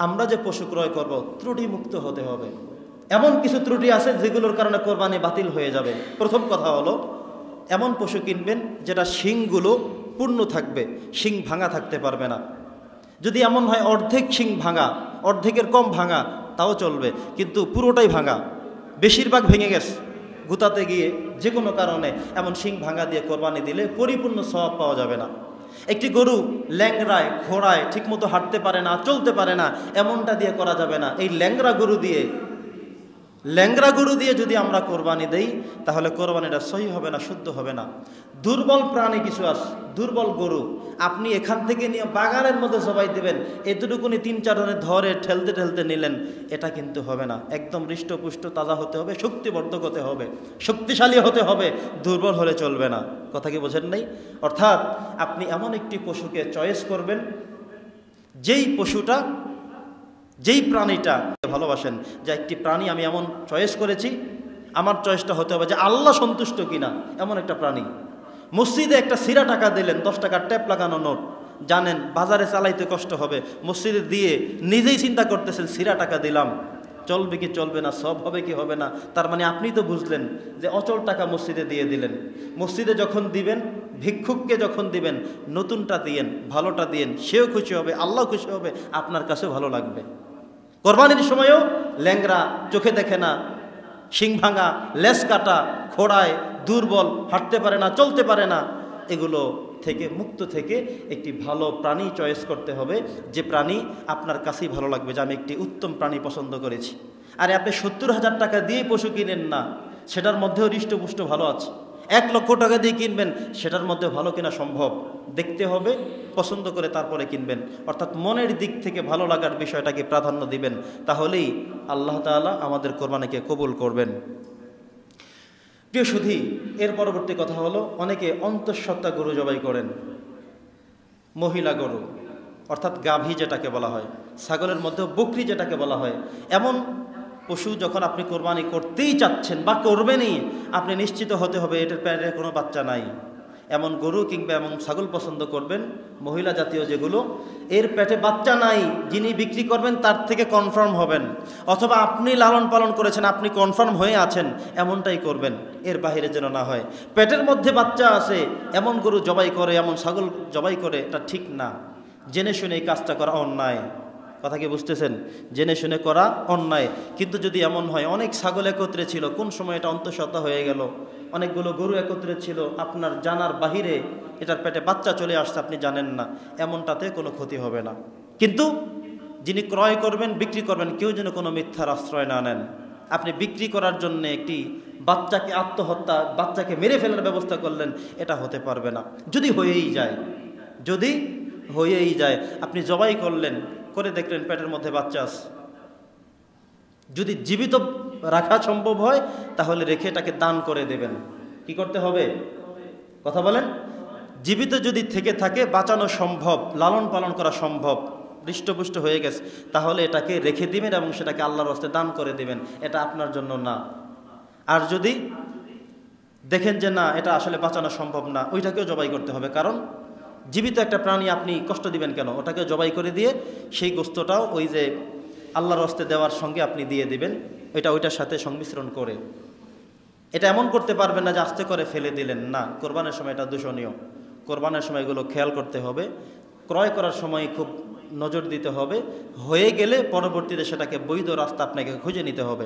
আমরা যে পশু ক্রয় করব ত্রুটিমুক্ত হতে হবে। এমন কিছু ত্রুটি আছে যেগুলোর কারণে কোরবানি বাতিল হয়ে যাবে। প্রথম কথা হলো, এমন পশু কিনবেন যেটা শিংগুলো পূর্ণ থাকবে, শিং ভাঙা থাকতে পারবে না। যদি এমন হয় অর্ধেক শিং ভাঙা, অর্ধেকের কম ভাঙা, তাও চলবে, কিন্তু পুরোটাই ভাঙা, বেশিরভাগ ভেঙে গেছে গুতাতে গিয়ে যে কোনো কারণে, এমন শিং ভাঙা দিয়ে কোরবানি দিলে পরিপূর্ণ সওয়াব পাওয়া যাবে না। একটি গরু ল্যাংড়ায় ঘোড়ায় ঠিকমতো হাঁটতে পারে না, চলতে পারে না, এমনটা দিয়ে করা যাবে না। এই ল্যাংড়া গরু দিয়ে যদি আমরা কোরবানি দেই তাহলে কোরবানিটা সহি হবে না, শুদ্ধ হবে না। দুর্বল প্রাণী কিছু আছে, দুর্বল গরু আপনি এখান থেকে নিয়ে বাগানের মধ্যে জবাই দেবেন, এতটুকুনি ৩-৪ জনে ধরে ঠেলতে ঠেলতে নিলেন, এটা কিন্তু হবে না। একদম হৃষ্টপুষ্ট তাজা হতে হবে, শক্তিবর্ধক হতে হবে, শক্তিশালী হতে হবে, দুর্বল হলে চলবে না। কথা কি বোঝেন নাই? অর্থাৎ আপনি এমন একটি পশুকে চয়েস করবেন, যেই প্রাণীটা ভালোবাসেন, যে একটি প্রাণী আমি এমন চয়েস করেছি, আমার চয়েসটা হতে হবে যে আল্লাহ সন্তুষ্ট কিনা, এমন একটা প্রাণী। মসজিদে একটা সিরা টাকা দিলেন, 10 টাকার ট্যাপ লাগানো নোট, জানেন বাজারে চালাইতে কষ্ট হবে, মসজিদে দিয়ে নিজেই চিন্তা করতেছেন সিরা টাকা দিলাম, চলবে কি চলবে না, সব হবে কি হবে না। তার মানে আপনি তো বুঝলেন যে অচল টাকা মসজিদে দিয়ে দিলেন। মসজিদে যখন দিবেন, ভিক্ষুককে যখন দিবেন, নতুনটা দিয়েন, ভালোটা দিয়েন, সেও খুশি হবে, আল্লাহ খুশি হবে, আপনার কাছেও ভালো লাগবে। কোরবানির সময়ও ল্যাংরা, চোখে দেখে না, শিং ভাঙা, লেজ কাটা, খোড়ায়, দুর্বল, হাঁটতে পারে না, চলতে পারে না, এগুলো থেকে মুক্ত থেকে একটি ভালো প্রাণী চয়েস করতে হবে, যে প্রাণী আপনার কাছেই ভালো লাগবে, যে আমি একটি উত্তম প্রাণী পছন্দ করেছি। আরে আপনি 70,000 টাকা দিয়ে পশু কিনেন না, সেটার মধ্যেও হৃষ্টপুষ্ট ভালো আছে। 1 লক্ষ টাকা দিয়ে কিনবেন, সেটার মধ্যে ভালো কিনা সম্ভব দেখতে হবে, পছন্দ করে তারপরে কিনবেন। অর্থাৎ মনের দিক থেকে ভালো লাগার বিষয়টাকে প্রাধান্য দিবেন, তাহলেই আল্লাহ তাআলা আমাদের কোরবানিকে কবুল করবেন। প্রিয় সুধী, এর পরবর্তী কথা হলো, অনেকে অন্তঃসত্ত্বা গরু জবাই করেন, মহিলা গরু, অর্থাৎ গাভী যেটাকে বলা হয়, ছাগলের মধ্যে বকরি যেটাকে বলা হয়। এমন পশু যখন আপনি কোরবানি করতেই চাচ্ছেন বা করবেনই, আপনি নিশ্চিত হতে হবে এটার পেটে কোনো বাচ্চা নাই। এমন গরু কিংবা এমন ছাগল পছন্দ করবেন, মহিলা জাতীয় যেগুলো, এর পেটে বাচ্চা নাই, যিনি বিক্রি করবেন তার থেকে কনফার্ম হবেন, অথবা আপনি লালন পালন করেছেন, আপনি কনফার্ম হয়ে আছেন, এমনটাই করবেন, এর বাহিরে যেন না হয়। পেটের মধ্যে বাচ্চা আছে এমন গরু জবাই করে, এমন ছাগল জবাই করে, এটা ঠিক না। জেনে শুনে এই কাজটা করা অন্যায়। কথা কি বুঝতেছেন? জেনে শুনে করা অন্যায়। কিন্তু যদি এমন হয় অনেক ছাগল একত্রে ছিল, কোন সময় এটা অন্তঃসত্ত্বা হয়ে গেল, অনেকগুলো গরু একত্রে ছিল, আপনার জানার বাহিরে এটার পেটে বাচ্চা চলে আসছে, আপনি জানেন না, এমনটাতে কোনো ক্ষতি হবে না। কিন্তু যিনি ক্রয় করবেন, বিক্রি করবেন, কেউ যেন কোনো মিথ্যার আশ্রয় না নেন। আপনি বিক্রি করার জন্য একটি বাচ্চাকে আত্মহত্যা, বাচ্চাকে মেরে ফেলার ব্যবস্থা করলেন, এটা হতে পারবে না। যদি হয়েই যায়, আপনি জবাই করলেন, করে দেখলেন পেটের মধ্যে বাচ্চা আছে, যদি জীবিত রাখা সম্ভব হয় তাহলে রেখে এটাকে দান করে দেবেন। কি করতে হবে? কথা বলেন। জীবিত যদি থেকে থাকে, বাঁচানো সম্ভব, লালন পালন করা সম্ভব, হৃষ্টপুষ্ট হয়ে গেছে, তাহলে এটাকে রেখে দিবেন এবং সেটাকে আল্লাহর রাস্তায় দান করে দিবেন, এটা আপনার জন্য না। আর যদি দেখেন যে না, এটা আসলে বাঁচানো সম্ভব না, ওইটাকেও জবাই করতে হবে। কারণ জীবিত একটা প্রাণী আপনি কষ্ট দিবেন কেন? ওটাকে জবাই করে দিয়ে সেই গোস্তটাও ওই যে আল্লাহর রাস্তায় দেওয়ার সঙ্গে আপনি দিয়ে দিবেন, ওইটার সাথে সংমিশ্রণ করে। এটা এমন করতে পারবেন না যে আস্তে করে ফেলে দিলেন, না, কোরবানের সময় এটা দূষণীয়। কোরবানের সময় এগুলো খেয়াল করতে হবে, ক্রয় করার সময় খুব নজর দিতে হবে, হয়ে গেলে পরবর্তীতে সেটাকে বৈধ রাস্তা আপনাকে খুঁজে নিতে হবে।